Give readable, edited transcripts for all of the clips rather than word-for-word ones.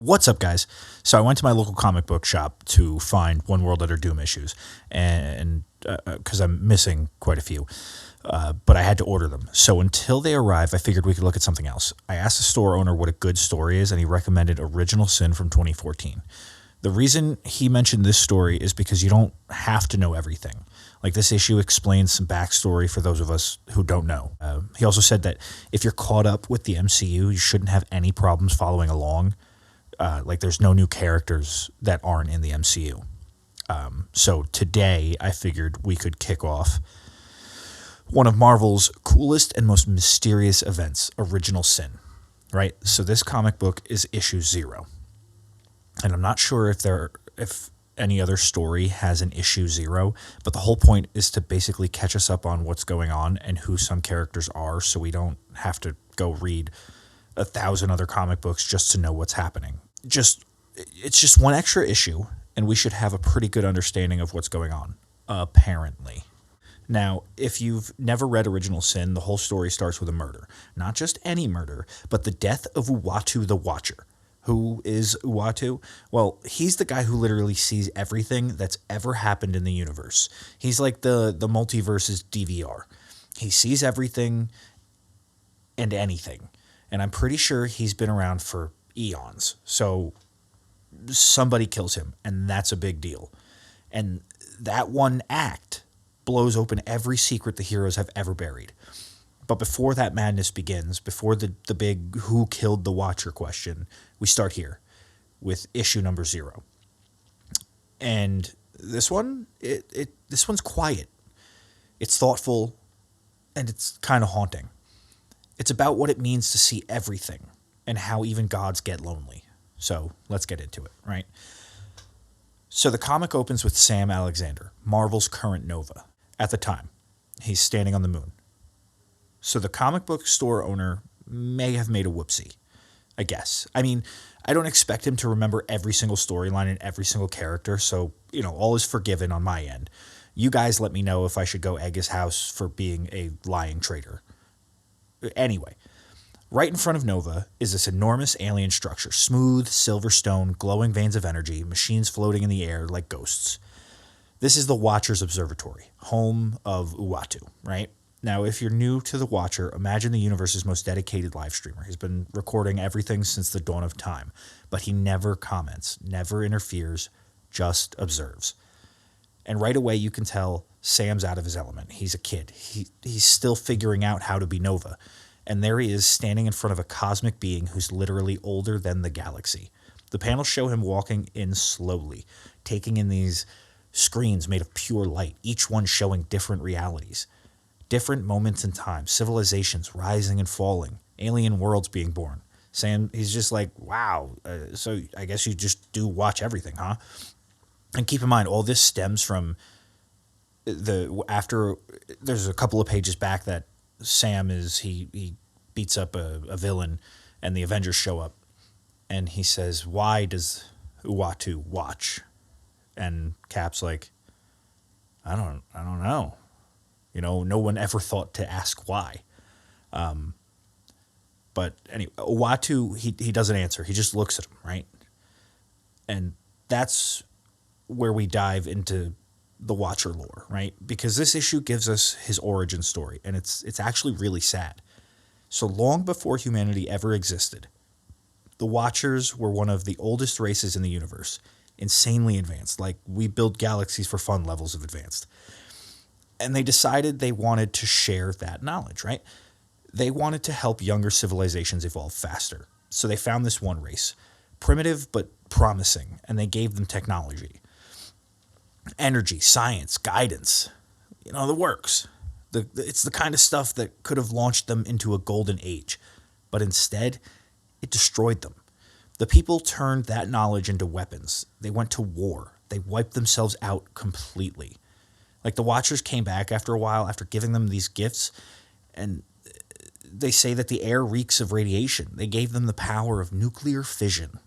What's up, guys? So I went to my local comic book shop to find One World Under Doom issues, and because I'm missing quite a few, but I had to order them. So until they arrive, I figured we could look at something else. I asked the store owner what a good story is, and he recommended Original Sin from 2014. The reason he mentioned this story is because you don't have to know everything. Like, this issue explains some backstory for those of us who don't know. He also said that if you're caught up with the MCU, you shouldn't have any problems following along. Like, there's no new characters that aren't in the MCU. So today I figured we could kick off one of Marvel's coolest and most mysterious events, Original Sin, right? So this comic book is issue 0. And I'm not sure if any other story has an issue 0, but the whole point is to basically catch us up on what's going on and who some characters are, so we don't have to go read 1,000 other comic books just to know what's happening. It's just one extra issue, and we should have a pretty good understanding of what's going on, apparently. Now, if you've never read Original Sin, the whole story starts with a murder. Not just any murder, but the death of Uatu the Watcher. Who is Uatu? Well, he's the guy who literally sees everything that's ever happened in the universe. He's like the multiverse's DVR. He sees everything and anything. And I'm pretty sure he's been around for eons. So somebody kills him, and that's a big deal. And that one act blows open every secret the heroes have ever buried. But before that madness begins, before the big who killed the Watcher question, we start here with issue number 0. And this one, this one's quiet. It's thoughtful, and it's kind of haunting. It's about what it means to see everything and how even gods get lonely. So let's get into it, right? So the comic opens with Sam Alexander, Marvel's current Nova. At the time, he's standing on the moon. So the comic book store owner may have made a whoopsie, I guess. I mean, I don't expect him to remember every single storyline and every single character, so, all is forgiven on my end. You guys let me know if I should go egg his house for being a lying traitor. Anyway, right in front of Nova is this enormous alien structure, smooth, silver stone, glowing veins of energy, machines floating in the air like ghosts. This is the Watcher's Observatory, home of Uatu, right? Now, if you're new to The Watcher, imagine the universe's most dedicated live streamer. He's been recording everything since the dawn of time, but he never comments, never interferes, just observes. And right away you can tell Sam's out of his element. He's a kid. He's still figuring out how to be Nova. And there he is standing in front of a cosmic being who's literally older than the galaxy. The panels show him walking in slowly, taking in these screens made of pure light, each one showing different realities. Different moments in time, civilizations rising and falling, alien worlds being born. Sam, he's just like, wow, so I guess you just do watch everything, huh? And keep in mind, all this stems from there's a couple of pages back that Sam he beats up a villain, and the Avengers show up, and he says, why does Uatu watch? And Cap's like, I don't know. No one ever thought to ask why. But anyway, Uatu, he doesn't answer. He just looks at him, right? And that's where we dive into the Watcher lore, right? Because this issue gives us his origin story, and it's actually really sad. So long before humanity ever existed, the Watchers were one of the oldest races in the universe, insanely advanced, like we build galaxies for fun levels of advanced. And they decided they wanted to share that knowledge, right? They wanted to help younger civilizations evolve faster. So they found this one race, primitive but promising, and they gave them technology. Energy, science, guidance, the works. It's the kind of stuff that could have launched them into a golden age, but instead, it destroyed them. The people turned that knowledge into weapons. They went to war. They wiped themselves out completely. Like, the Watchers came back after a while after giving them these gifts, and they say that the air reeks of radiation. They gave them the power of nuclear fission.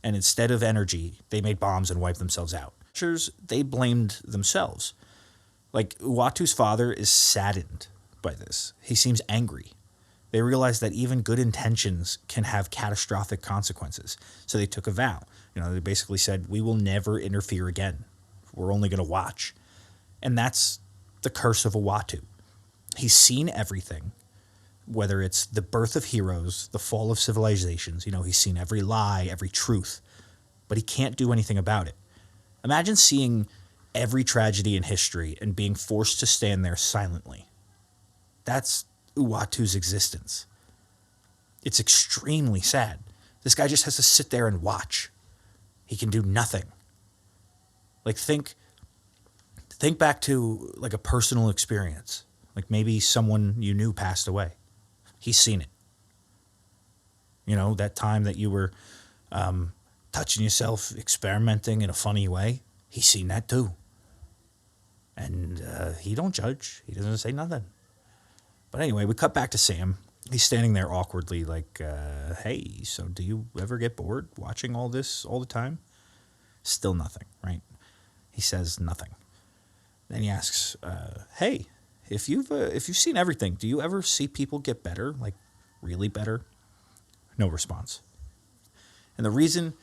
And instead of energy, they made bombs and wiped themselves out. Watchers, they blamed themselves. Like, Uatu's father is saddened by this. He seems angry. They realized that even good intentions can have catastrophic consequences. So they took a vow. They basically said, we will never interfere again. We're only going to watch. And that's the curse of Uatu. He's seen everything, whether it's the birth of heroes, the fall of civilizations. He's seen every lie, every truth, but he can't do anything about it. Imagine seeing every tragedy in history and being forced to stand there silently. That's Uatu's existence. It's extremely sad. This guy just has to sit there and watch. He can do nothing. Like, think back to like a personal experience. Like maybe someone you knew passed away. He's seen it. That time that you were touching yourself, experimenting in a funny way. He's seen that too. And he don't judge. He doesn't say nothing. But anyway, we cut back to Sam. He's standing there awkwardly like, hey, so do you ever get bored watching all this all the time? Still nothing, right? He says nothing. Then he asks, hey, if you've seen everything, do you ever see people get better, like really better? No response. And the reason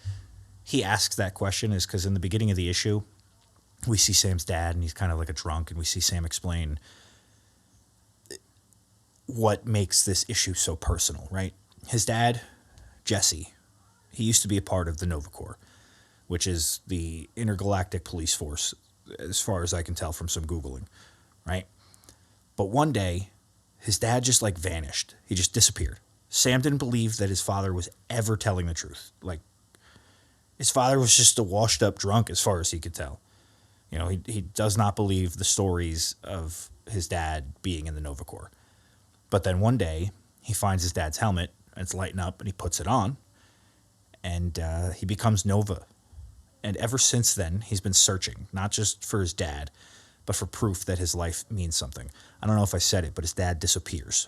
he asks that question is because in the beginning of the issue, we see Sam's dad, and he's kind of like a drunk, and we see Sam explain what makes this issue so personal, right? His dad, Jesse, he used to be a part of the Nova Corps, which is the intergalactic police force, as far as I can tell from some Googling, right? But one day, his dad just like vanished. He just disappeared. Sam didn't believe that his father was ever telling the truth. Like, his father was just a washed up drunk as far as he could tell. He does not believe the stories of his dad being in the Nova Corps. But then one day, he finds his dad's helmet, and it's lighting up, and he puts it on, and he becomes Nova. And ever since then, he's been searching, not just for his dad, but for proof that his life means something. I don't know if I said it, but his dad disappears.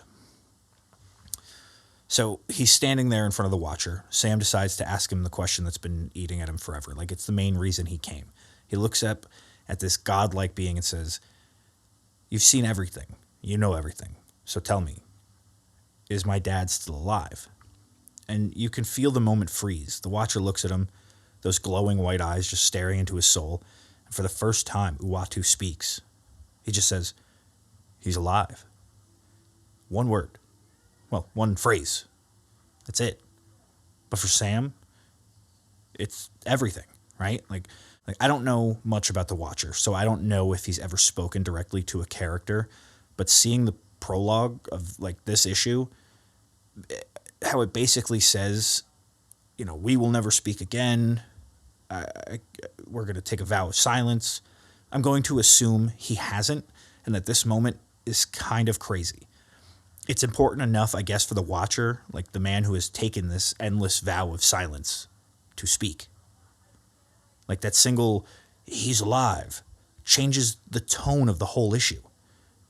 So he's standing there in front of the Watcher. Sam decides to ask him the question that's been eating at him forever. Like, it's the main reason he came. He looks up at this godlike being and says, you've seen everything. You know everything. So tell me, is my dad still alive? And you can feel the moment freeze. The Watcher looks at him, those glowing white eyes just staring into his soul. And for the first time, Uatu speaks. He just says, he's alive. One word. Well, one phrase. That's it. But for Sam, it's everything, right? Like I don't know much about the Watcher, so I don't know if he's ever spoken directly to a character. But seeing the prologue of like this issue, how it basically says, we will never speak again. We're going to take a vow of silence. I'm going to assume he hasn't, and that this moment is kind of crazy. It's important enough, I guess, for the Watcher, like the man who has taken this endless vow of silence, to speak. Like that single, he's alive, changes the tone of the whole issue.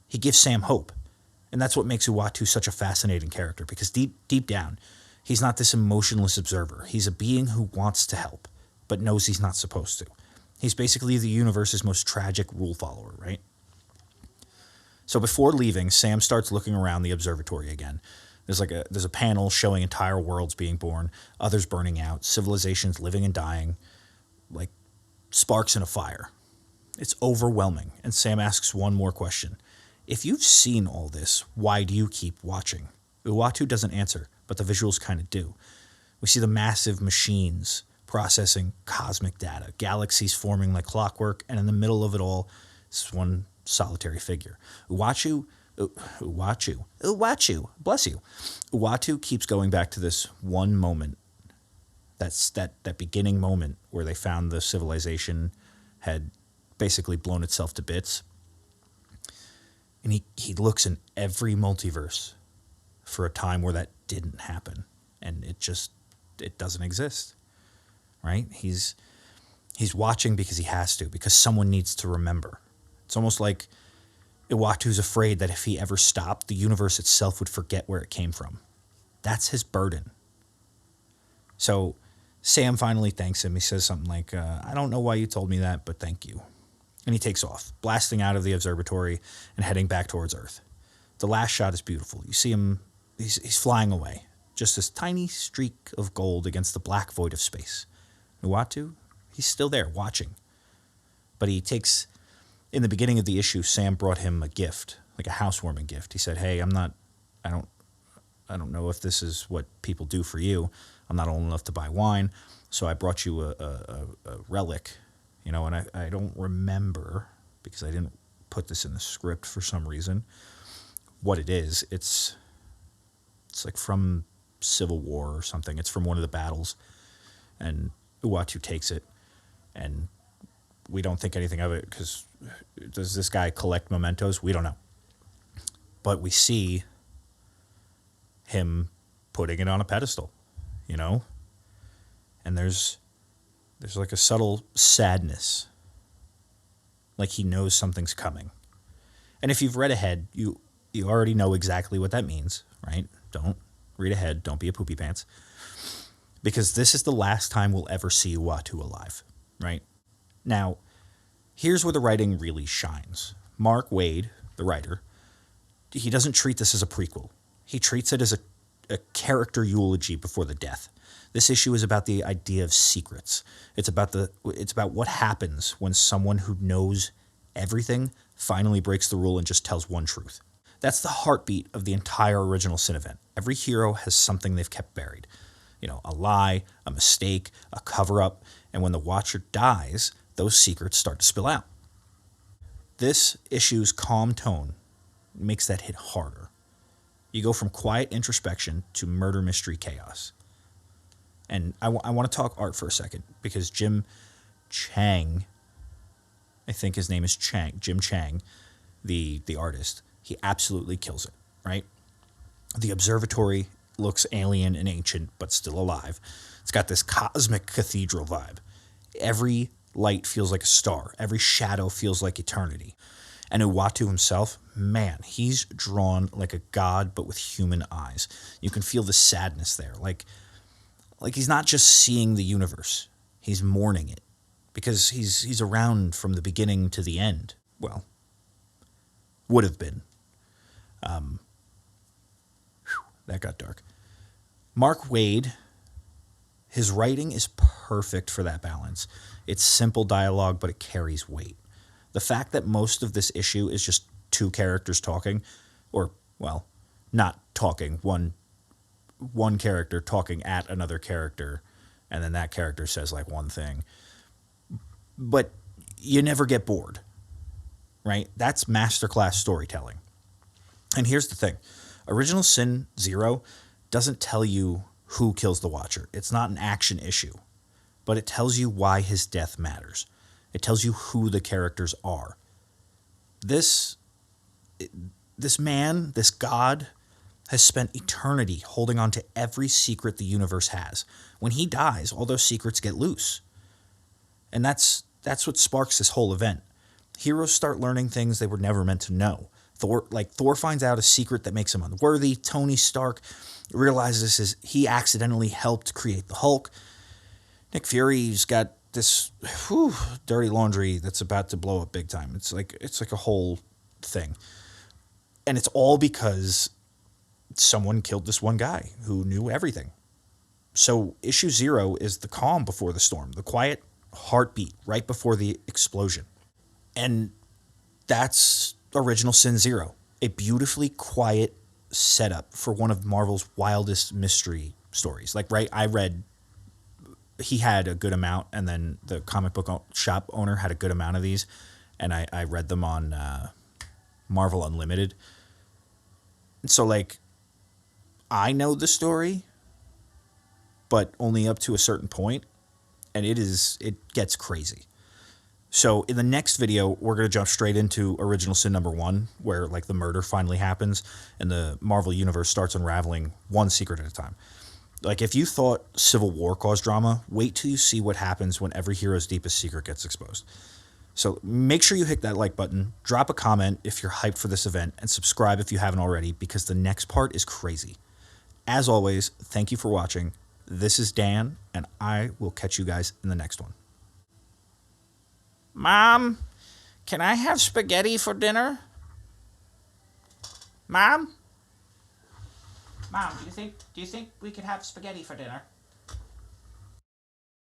He gives Sam hope. And that's what makes Uatu such a fascinating character, because deep down, he's not this emotionless observer. He's a being who wants to help, but knows he's not supposed to. He's basically the universe's most tragic rule follower, right? So before leaving, Sam starts looking around the observatory again. There's a panel showing entire worlds being born, others burning out, civilizations living and dying, like sparks in a fire. It's overwhelming, and Sam asks one more question. If you've seen all this, why do you keep watching? Uatu doesn't answer, but the visuals kind of do. We see the massive machines processing cosmic data, galaxies forming like clockwork, and in the middle of it all is one solitary figure. Uatu, bless you. Uatu keeps going back to this one moment. That's that beginning moment where they found the civilization had basically blown itself to bits. And he looks in every multiverse for a time where that didn't happen. And it doesn't exist, right? He's watching because he has to, because someone needs to remember. It's almost like Uatu's afraid that if he ever stopped, the universe itself would forget where it came from. That's his burden. So Sam finally thanks him. He says something like, I don't know why you told me that, but thank you. And he takes off, blasting out of the observatory and heading back towards Earth. The last shot is beautiful. You see him he's flying away. Just this tiny streak of gold against the black void of space. Uatu, he's still there watching. But he takes, in the beginning of the issue, Sam brought him a gift, like a housewarming gift. He said, hey, I don't know if this is what people do for you. I'm not old enough to buy wine, so I brought you a relic, and I don't remember, because I didn't put this in the script for some reason, what it is. It's like from Civil War or something. It's from one of the battles, and Uatu takes it, and we don't think anything of it, because does this guy collect mementos? We don't know. But we see him putting it on a pedestal, and there's like a subtle sadness, like he knows something's coming. And if you've read ahead, you already know exactly what that means, right? Don't read ahead. Don't be a poopy pants, because this is the last time we'll ever see Uatu alive, right? Now, here's where the writing really shines. Mark Waid, the writer, he doesn't treat this as a prequel. He treats it as a character eulogy before the death. This issue is about the idea of secrets. It's about what happens when someone who knows everything finally breaks the rule and just tells one truth. That's the heartbeat of the entire Original Sin event. Every hero has something they've kept buried. A lie, a mistake, a cover-up, and when the Watcher dies, those secrets start to spill out. This issue's calm tone makes that hit harder. You go from quiet introspection to murder mystery chaos. And I want to talk art for a second, because Jim Chang, I think his name is Jim Chang, the artist, he absolutely kills it, right? The observatory looks alien and ancient, but still alive. It's got this cosmic cathedral vibe. Every light feels like a star. Every shadow feels like eternity. And Uatu himself, man, he's drawn like a god, but with human eyes. You can feel the sadness there. Like he's not just seeing the universe. He's mourning it, because he's around from the beginning to the end. Well, would have been. That got dark. Mark Waid, his writing is perfect for that balance. It's simple dialogue, but it carries weight. The fact that most of this issue is just two characters talking, or, well, not talking, one character talking at another character, and then that character says like one thing. But you never get bored, right? That's masterclass storytelling. And here's the thing. Original Sin 0 doesn't tell you who kills the Watcher. It's not an action issue, but it tells you why his death matters. It tells you who the characters are. This man, this god, has spent eternity holding on to every secret the universe has. When he dies, all those secrets get loose. And that's what sparks this whole event. Heroes start learning things they were never meant to know. Thor finds out a secret that makes him unworthy. Tony Stark realizes he accidentally helped create the Hulk. Nick Fury's got this dirty laundry that's about to blow up big time. It's like a whole thing. And it's all because someone killed this one guy who knew everything. So issue 0 is the calm before the storm, the quiet heartbeat right before the explosion. And that's Original Sin 0, a beautifully quiet setup for one of Marvel's wildest mystery stories. I read, he had a good amount, and then the comic book shop owner had a good amount of these, and I read them on Marvel Unlimited. And so, I know the story, but only up to a certain point, and it gets crazy. So in the next video, we're going to jump straight into Original Sin number 1, where the murder finally happens and the Marvel Universe starts unraveling one secret at a time. If you thought Civil War caused drama, wait till you see what happens when every hero's deepest secret gets exposed. So make sure you hit that like button, drop a comment if you're hyped for this event, and subscribe if you haven't already, because the next part is crazy. As always, thank you for watching. This is Dan, and I will catch you guys in the next one. Mom, can I have spaghetti for dinner? Mom? Mom, do you think we could have spaghetti for dinner?